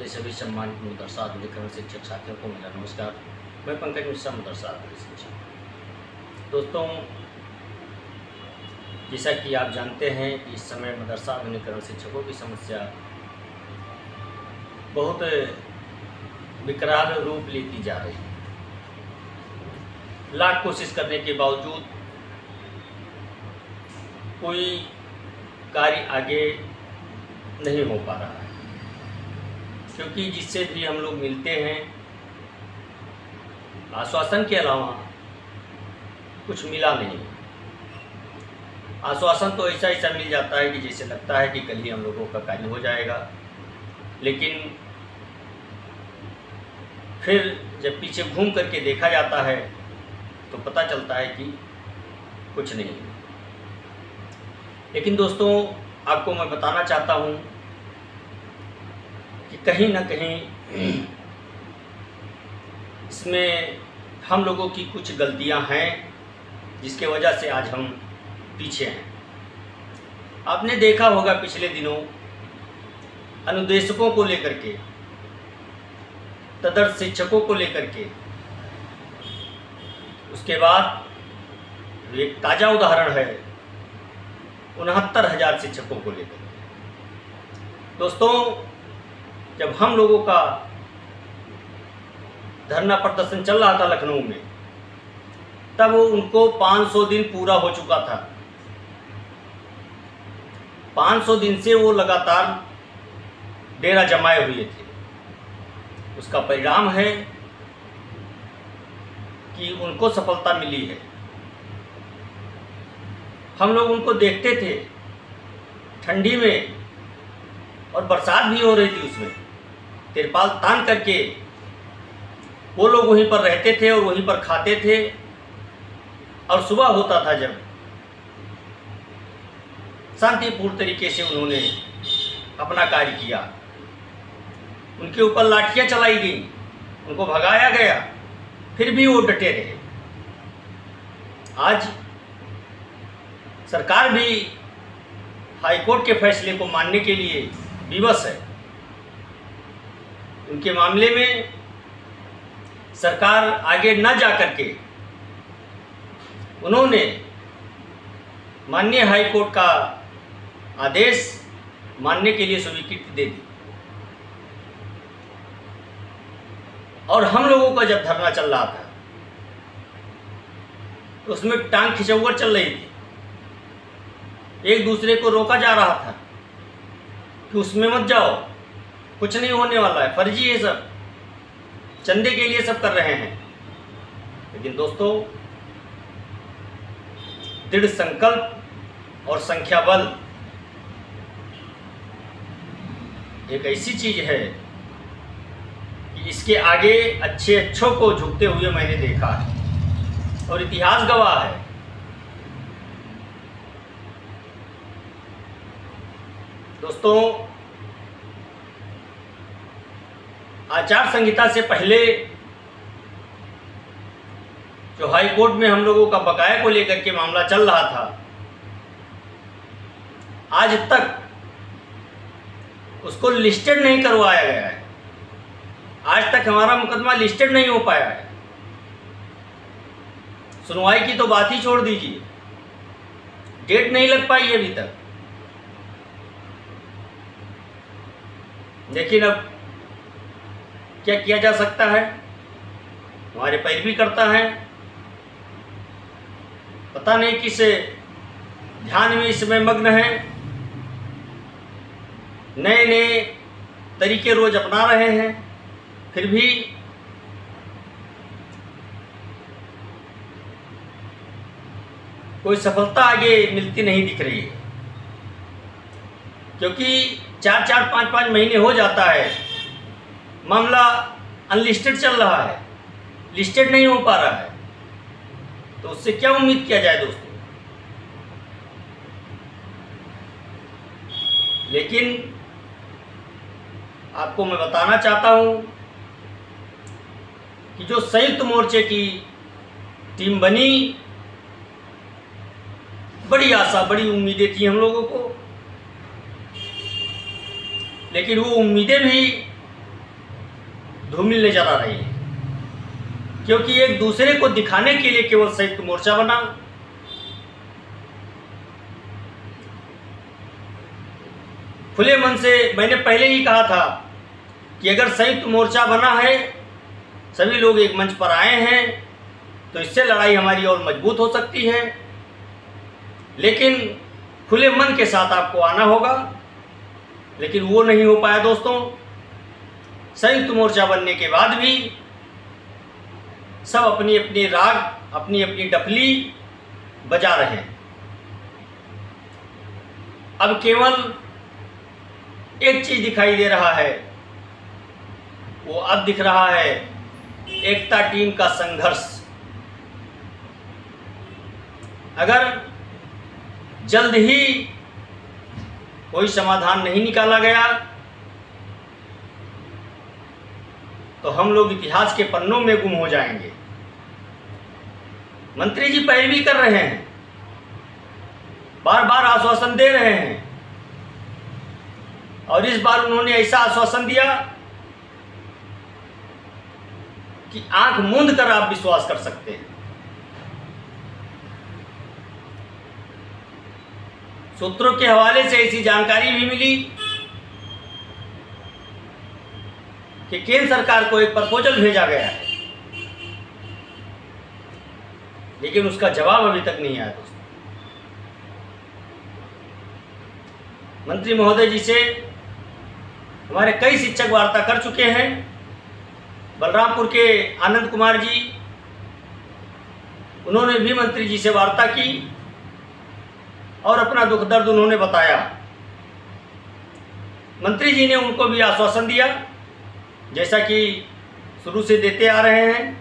मेरे सभी सम्मानित मदरसा आधुनिकरण शिक्षक साथियों को मेरा नमस्कार। मैं पंकज मिश्रा, मदरसा आधुनिक शिक्षक। दोस्तों, जैसा कि आप जानते हैं कि इस समय मदरसा आधुनिकरण शिक्षकों की समस्या बहुत विकराल रूप लेती जा रही है। लाख कोशिश करने के बावजूद कोई कार्य आगे नहीं हो पा रहा है, क्योंकि जिससे भी हम लोग मिलते हैं आश्वासन के अलावा कुछ मिला नहीं। आश्वासन तो ऐसा ऐसा मिल जाता है कि जैसे लगता है कि कल ही हम लोगों का कार्य हो जाएगा, लेकिन फिर जब पीछे घूम करके देखा जाता है तो पता चलता है कि कुछ नहीं। लेकिन दोस्तों, आपको मैं बताना चाहता हूँ कि कहीं ना कहीं इसमें हम लोगों की कुछ गलतियां हैं, जिसके वजह से आज हम पीछे हैं। आपने देखा होगा पिछले दिनों अनुदेशकों को लेकर के, तदर्थ शिक्षकों को लेकर के, उसके बाद एक ताज़ा उदाहरण है 69,000 शिक्षकों को लेकर। दोस्तों, जब हम लोगों का धरना प्रदर्शन चल रहा था लखनऊ में, तब उनको 500 दिन पूरा हो चुका था। 500 दिन से वो लगातार डेरा जमाए हुए थे। उसका परिणाम है कि उनको सफलता मिली है। हम लोग उनको देखते थे ठंडी में, और बरसात भी हो रही थी, उसमें तिरपाल तान करके वो लोग वहीं पर रहते थे और वहीं पर खाते थे। और सुबह होता था जब, शांतिपूर्ण तरीके से उन्होंने अपना कार्य किया। उनके ऊपर लाठियां चलाई गई, उनको भगाया गया, फिर भी वो डटे रहे। आज सरकार भी हाईकोर्ट के फैसले को मानने के लिए विवश है। उनके मामले में सरकार आगे न जा करके उन्होंने माननीय हाईकोर्ट का आदेश मानने के लिए स्वीकृति दे दी। और हम लोगों का जब धरना चल रहा था तो उसमें टांग खिंचौवर चल रही थी। एक दूसरे को रोका जा रहा था कि उसमें मत जाओ, कुछ नहीं होने वाला है, फर्जी है सब, चंदे के लिए सब कर रहे हैं। लेकिन दोस्तों, दृढ़ संकल्प और संख्या बल एक ऐसी चीज है कि इसके आगे अच्छों को झुकते हुए मैंने देखा है, और इतिहास गवाह है। दोस्तों, आचार संहिता से पहले जो हाई कोर्ट में हम लोगों का बकाया को लेकर के मामला चल रहा था, आज तक उसको लिस्टेड नहीं करवाया गया है। आज तक हमारा मुकदमा लिस्टेड नहीं हो पाया है। सुनवाई की तो बात ही छोड़ दीजिए, डेट नहीं लग पाई अभी तक। लेकिन अब क्या किया जा सकता है? हमारे पैरवी करता है, पता नहीं किस ध्यान में इस समय मग्न है, नए नए तरीके रोज अपना रहे हैं, फिर भी कोई सफलता आगे मिलती नहीं दिख रही है। क्योंकि 4-4, 5-5 महीने हो जाता है, मामला अनलिस्टेड चल रहा है, लिस्टेड नहीं हो पा रहा है, तो उससे क्या उम्मीद किया जाए दोस्तों? लेकिन आपको मैं बताना चाहता हूं कि जो संयुक्त मोर्चे की टीम बनी, बड़ी आशा, बड़ी उम्मीदें थी हम लोगों को, लेकिन वो उम्मीदें भी धूमिल नजर आ रही है, क्योंकि एक दूसरे को दिखाने के लिए केवल संयुक्त मोर्चा बना। खुले मन से मैंने पहले ही कहा था कि अगर संयुक्त मोर्चा बना है, सभी लोग एक मंच पर आए हैं, तो इससे लड़ाई हमारी और मजबूत हो सकती है। लेकिन खुले मन के साथ आपको आना होगा, लेकिन वो नहीं हो पाया दोस्तों। संयुक्त मोर्चा बनने के बाद भी सब अपनी अपनी राग, अपनी अपनी डफली बजा रहे हैं। अब केवल एक चीज दिखाई दे रहा है, वो अब दिख रहा है एकता टीम का संघर्ष। अगर जल्द ही कोई समाधान नहीं निकाला गया तो हम लोग इतिहास के पन्नों में गुम हो जाएंगे। मंत्री जी पैरवी कर रहे हैं, बार बार आश्वासन दे रहे हैं, और इस बार उन्होंने ऐसा आश्वासन दिया कि आंख मूंद कर आप विश्वास कर सकते हैं। सूत्रों के हवाले से ऐसी जानकारी भी मिली कि केंद्र सरकार को एक प्रपोजल भेजा गया है, लेकिन उसका जवाब अभी तक नहीं आया दोस्तों। मंत्री महोदय जी से हमारे कई शिक्षक वार्ता कर चुके हैं। बलरामपुर के आनंद कुमार जी, उन्होंने भी मंत्री जी से वार्ता की और अपना दुख दर्द उन्होंने बताया। मंत्री जी ने उनको भी आश्वासन दिया, जैसा कि शुरू से देते आ रहे हैं,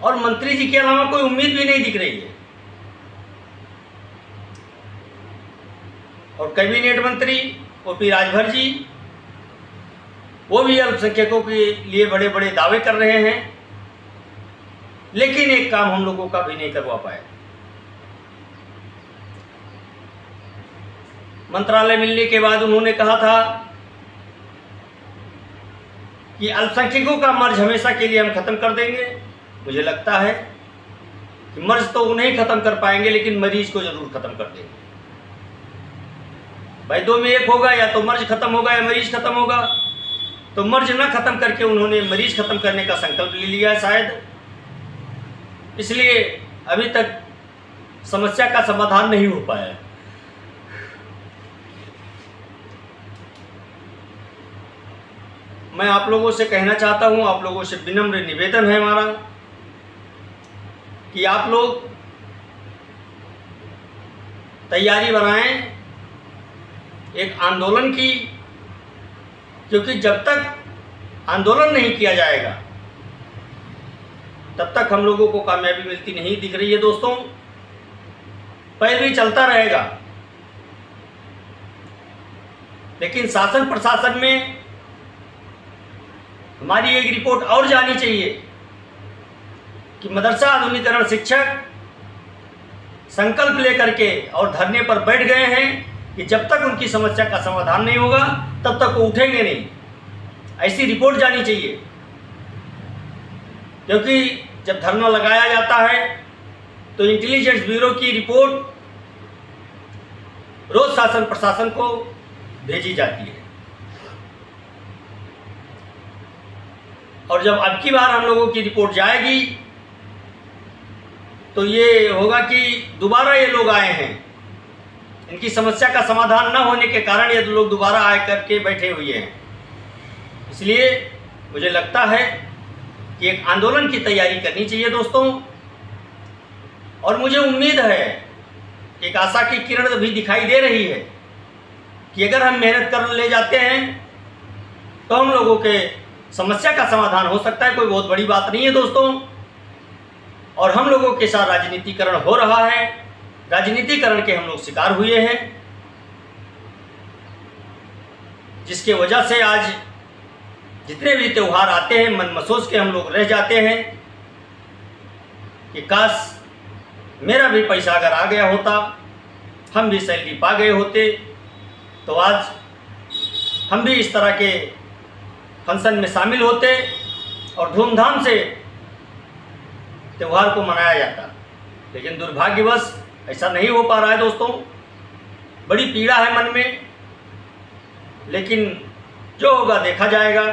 और मंत्री जी के अलावा कोई उम्मीद भी नहीं दिख रही है। और कैबिनेट मंत्री ओपी राजभर जी, वो भी अल्पसंख्यकों के लिए बड़े बड़े दावे कर रहे हैं, लेकिन एक काम हम लोगों का भी नहीं करवा पाए। मंत्रालय मिलने के बाद उन्होंने कहा था कि अल्पसंख्यकों का मर्ज हमेशा के लिए हम खत्म कर देंगे। मुझे लगता है कि मर्ज तो उन्हें खत्म कर पाएंगे, लेकिन मरीज को जरूर खत्म कर देंगे। भाई दो में एक होगा, या तो मर्ज खत्म होगा या मरीज खत्म होगा। तो मर्ज ना खत्म करके उन्होंने मरीज खत्म करने का संकल्प ले लिया है शायद, इसलिए अभी तक समस्या का समाधान नहीं हो पाया है। मैं आप लोगों से कहना चाहता हूं, आप लोगों से विनम्र निवेदन है हमारा कि आप लोग तैयारी बनाएं एक आंदोलन की, क्योंकि जब तक आंदोलन नहीं किया जाएगा तब तक हम लोगों को कामयाबी मिलती नहीं दिख रही है दोस्तों। पैरवी चलता रहेगा, लेकिन शासन प्रशासन में हमारी एक रिपोर्ट और जानी चाहिए कि मदरसा आधुनिकीकरण शिक्षक संकल्प लेकर के और धरने पर बैठ गए हैं कि जब तक उनकी समस्या का समाधान नहीं होगा तब तक वो उठेंगे नहीं। ऐसी रिपोर्ट जानी चाहिए, क्योंकि जब धरना लगाया जाता है तो इंटेलिजेंस ब्यूरो की रिपोर्ट रोज शासन प्रशासन को भेजी जाती है, और जब अब की बार हम लोगों की रिपोर्ट जाएगी तो ये होगा कि दोबारा ये लोग आए हैं, इनकी समस्या का समाधान न होने के कारण ये लोग दोबारा आए करके बैठे हुए हैं। इसलिए मुझे लगता है कि एक आंदोलन की तैयारी करनी चाहिए दोस्तों, और मुझे उम्मीद है, एक आशा की किरण भी दिखाई दे रही है कि अगर हम मेहनत कर ले जाते हैं तो हम लोगों के समस्या का समाधान हो सकता है। कोई बहुत बड़ी बात नहीं है दोस्तों, और हम लोगों के साथ राजनीतिकरण हो रहा है, राजनीतिकरण के हम लोग शिकार हुए हैं, जिसके वजह से आज जितने भी त्यौहार आते हैं मन महसूस के हम लोग रह जाते हैं कि काश मेरा भी पैसा अगर आ गया होता, हम भी सैलरी पा गए होते, तो आज हम भी इस तरह के फंक्शन में शामिल होते और धूमधाम से त्यौहार को मनाया जाता। लेकिन दुर्भाग्यवश ऐसा नहीं हो पा रहा है दोस्तों। बड़ी पीड़ा है मन में, लेकिन जो होगा देखा जाएगा।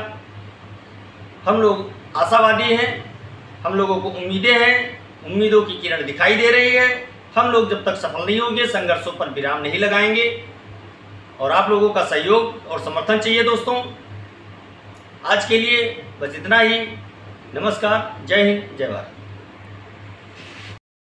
हम लोग आशावादी हैं, हम लोगों को उम्मीदें हैं, उम्मीदों की किरण दिखाई दे रही है। हम लोग जब तक सफल नहीं होंगे संघर्षों पर विराम नहीं लगाएंगे और आप लोगों का सहयोग और समर्थन चाहिए दोस्तों। आज के लिए बस इतना ही। नमस्कार, जय हिंद, जय भारत।